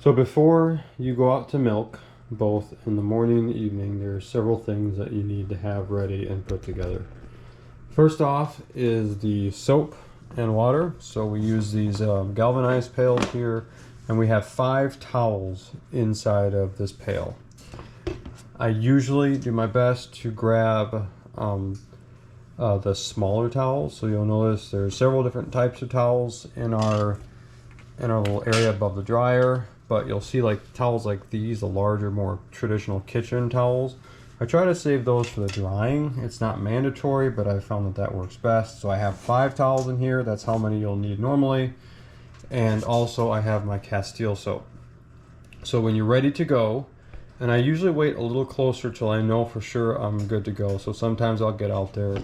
So before you go out to milk, both in the morning and the evening, there are several things that you need to have ready and put together. First off is the soap and water. So we use these galvanized pails here, and we have 5 towels inside of this pail. I usually do my best to grab the smaller towels. So you'll notice there's several different types of towels in our little area above the dryer, but you'll see like towels like these, the larger, more traditional kitchen towels. I try to save those for the drying. It's not mandatory, but I found that that works best. So I have 5 towels in here. That's how many you'll need normally. And also I have my Castile soap. So when you're ready to go, and I usually wait a little closer till I know for sure I'm good to go. So sometimes I'll get out there,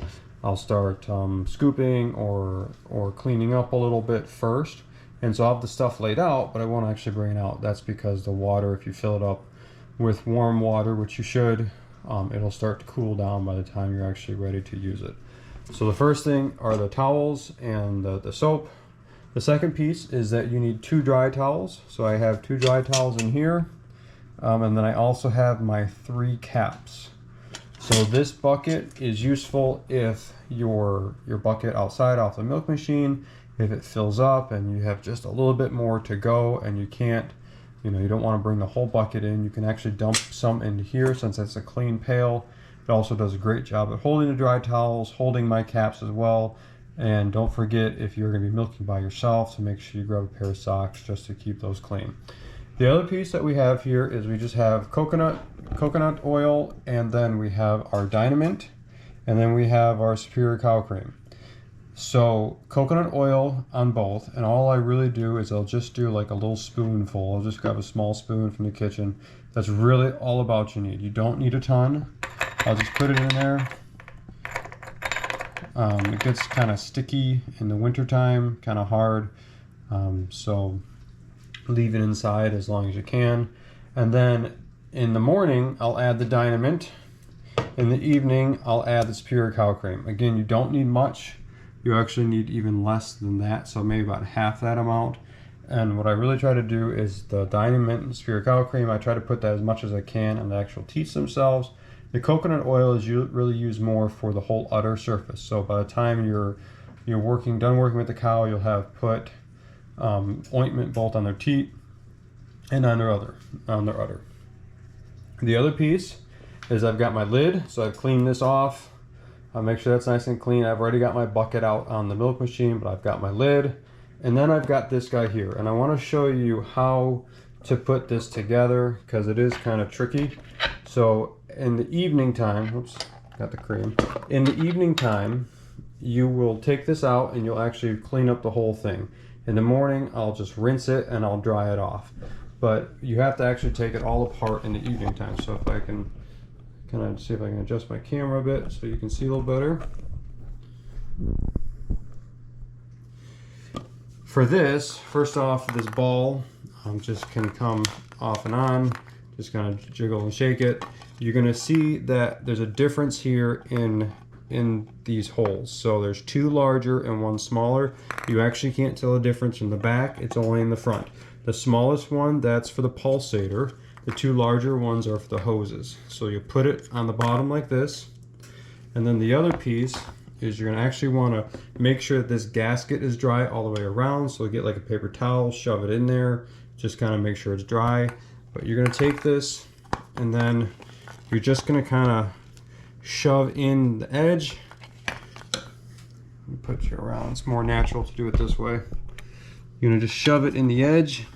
I'll start scooping or cleaning up a little bit first. And so I'll have the stuff laid out, but I won't actually bring it out. That's because the water, if you fill it up with warm water, which you should, it'll start to cool down by the time you're actually ready to use it. So the first thing are the towels and the soap. The second piece is that you need 2 dry towels. So I have 2 dry towels in here. And then I also have my 3 caps. So this bucket is useful if your bucket outside off the milk machine, if it fills up and you have just a little bit more to go and you can't, you don't want to bring the whole bucket in, you can actually dump some into here since it's a clean pail. It also does a great job at holding the dry towels, holding my caps as well. And don't forget, if you're going to be milking by yourself, to make sure you grab a pair of socks just to keep those clean. The other piece that we have here is we just have coconut oil, and then we have our Dynamint, and then we have our Superior Cow Cream. So coconut oil on both, and all I really do is I'll just do like a little spoonful. I'll just grab a small spoon from the kitchen. That's really all about you need. You don't need a ton. I'll just put it in there. It gets kind of sticky in the wintertime, kind of hard. So leave it inside as long as you can. And then in the morning, I'll add the Dynamint. In the evening, I'll add the Superior Cow Cream. Again, you don't need much. You actually need even less than that, so maybe about half that amount. And what I really try to do is the Dynamint and Superior Cow Cream, I try to put that as much as I can on the actual teats themselves. The coconut oil is really used more for the whole udder surface. So by the time you're done working with the cow, you'll have put ointment both on their teat and on their udder. The other piece is I've got my lid, so I've cleaned this off. I'll make sure that's nice and clean. I've already got my bucket out on the milk machine, but I've got my lid. And then I've got this guy here, and I want to show you how to put this together because it is kind of tricky. So in the evening time, oops, got the cream. In the evening time, you will take this out and you'll actually clean up the whole thing. In the morning, I'll just rinse it and I'll dry it off. But you have to actually take it all apart in the evening time. So if I can kind of see if I can adjust my camera a bit so you can see a little better. For this, first off, this ball just can come off and on. Just kind of jiggle and shake it. You're going to see that there's a difference here in these holes. So there's 2 larger and 1 smaller. You actually can't tell the difference from the back. It's only in the front. The smallest one, that's for the pulsator. The 2 larger ones are for the hoses. So you put it on the bottom like this. And then the other piece is you're going to actually want to make sure that this gasket is dry all the way around. So get like a paper towel, shove it in there, just kind of make sure it's dry. But you're going to take this and then you're just going to kind of shove in the edge. Put you around. It's more natural to do it this way. You're going to just shove it in the edge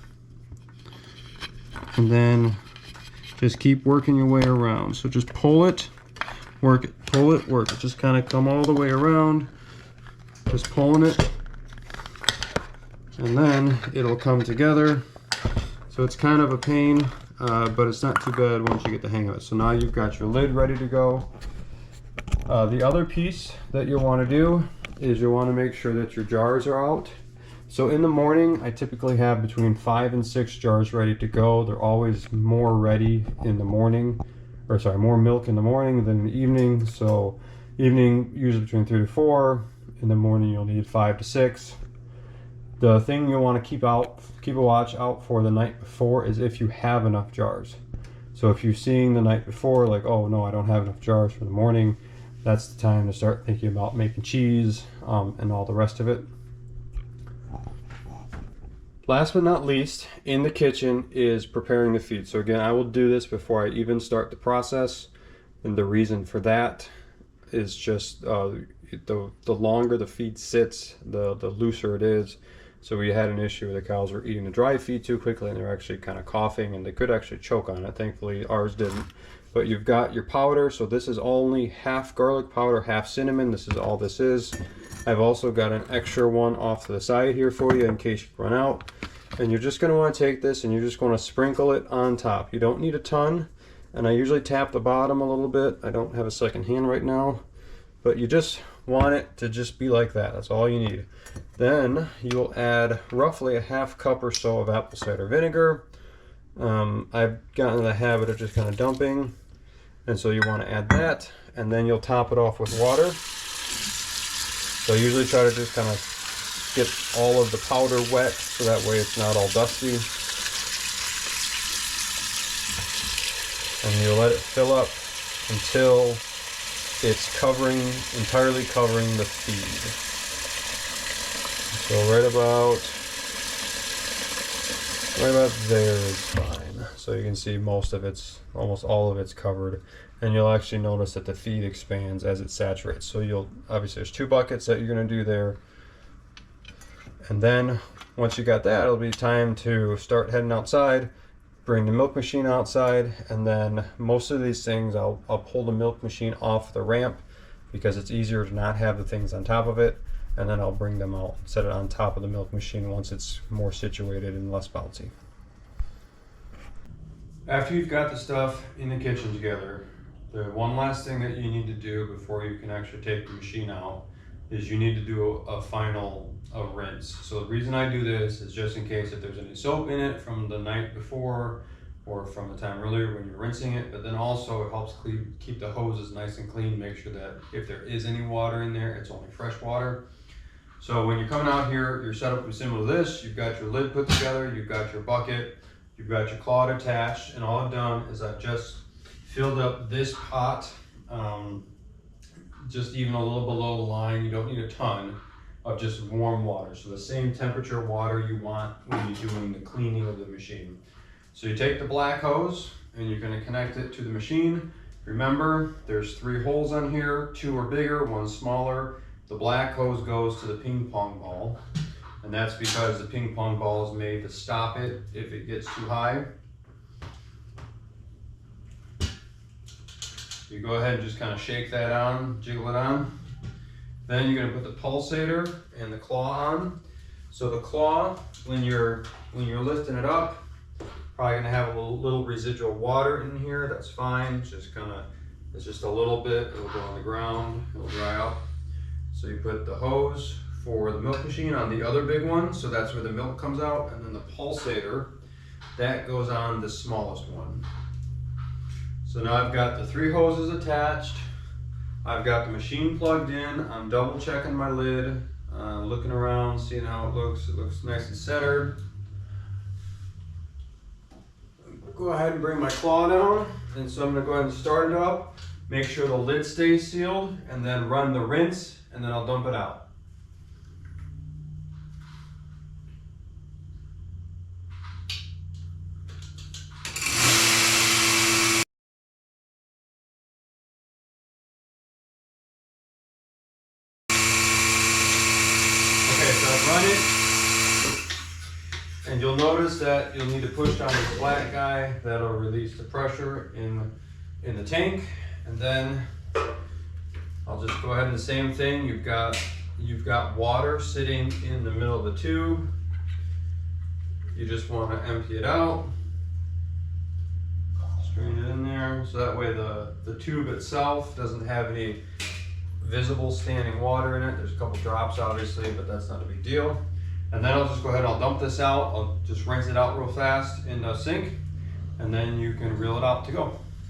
and then just keep working your way around. So just pull it, work it, pull it, work it. Just kind of come all the way around, just pulling it, and then it'll come together. So it's kind of a pain, but it's not too bad once you get the hang of it. So now you've got your lid ready to go. The other piece that you'll want to do is you'll want to make sure that your jars are out. So in the morning, I typically have between 5 and 6 jars ready to go. They're always more ready in the morning, or sorry, more milk in the morning than in the evening. So evening, usually between 3 to 4. In the morning, you'll need 5 to 6. The thing you'll want to keep a watch out for the night before is if you have enough jars. So if you're seeing the night before like, oh no, I don't have enough jars for the morning, that's the time to start thinking about making cheese and all the rest of it. Last but not least, in the kitchen is preparing the feed. So again, I will do this before I even start the process. And the reason for that is just the longer the feed sits, the looser it is. So we had an issue where the cows were eating the dry feed too quickly and they're actually kind of coughing and they could actually choke on it. Thankfully ours didn't. But you've got your powder. So this is only half garlic powder, half cinnamon. This is all this is. I've also got an extra one off to the side here for you in case you run out. And you're just going to want to take this and you're just going to sprinkle it on top. You don't need a ton. And I usually tap the bottom a little bit. I don't have a second hand right now. But you just want it to just be like that. That's all you need. Then you'll add roughly a half cup or so of apple cider vinegar. I've gotten in the habit of just kind of dumping. And so you want to add that. And then you'll top it off with water. So I usually try to just kind of get all of the powder wet so that way it's not all dusty. And you let it fill up until it's entirely covering the feed. So right about there is fine. So you can see almost all of it's covered. And you'll actually notice that the feed expands as it saturates. So obviously there's 2 buckets that you're gonna do there. And then once you got that, it'll be time to start heading outside, bring the milk machine outside, and then most of these things, I'll pull the milk machine off the ramp because it's easier to not have the things on top of it. And then I'll bring them out, set it on top of the milk machine once it's more situated and less bouncy. After you've got the stuff in the kitchen together, the one last thing that you need to do before you can actually take the machine out is you need to do a final rinse. So the reason I do this is just in case if there's any soap in it from the night before or from the time earlier when you're rinsing it, but then also it helps keep the hoses nice and clean, make sure that if there is any water in there, it's only fresh water. So when you're coming out here, your setup is similar to this. You've got your lid put together, you've got your bucket, you've got your clod attached, and all I've done is I've just filled up this pot, just even a little below the line. You don't need a ton of just warm water. So the same temperature water you want when you're doing the cleaning of the machine. So you take the black hose and you're going to connect it to the machine. Remember, there's 3 holes on here, 2 are bigger, 1 smaller. The black hose goes to the ping pong ball, and that's because the ping pong ball is made to stop it if it gets too high. You go ahead and just kind of shake that on, jiggle it on. Then you're going to put the pulsator and the claw on. So the claw, when you're lifting it up, probably going to have a little residual water in here. That's fine. It's just a little bit. It'll go on the ground. It'll dry out. So you put the hose for the milk machine on the other big one, so that's where the milk comes out, and then the pulsator, that goes on the smallest one. So now I've got the 3 hoses attached. I've got the machine plugged in. I'm double checking my lid, looking around, seeing how it looks. It looks nice and centered. Go ahead and bring my claw down. And so I'm gonna go ahead and start it up, make sure the lid stays sealed, and then run the rinse, and then I'll dump it out. Okay, so I've run it, and you'll notice that you'll need to push down this black guy. That'll release the pressure in the tank, and then I'll just go ahead and the same thing. You've got water sitting in the middle of the tube. You just want to empty it out, strain it in there, so that way the tube itself doesn't have any visible standing water in it. There's a couple drops obviously, but that's not a big deal. And then I'll just go ahead and I'll dump this out. I'll just rinse it out real fast in the sink, and then you can reel it out to go.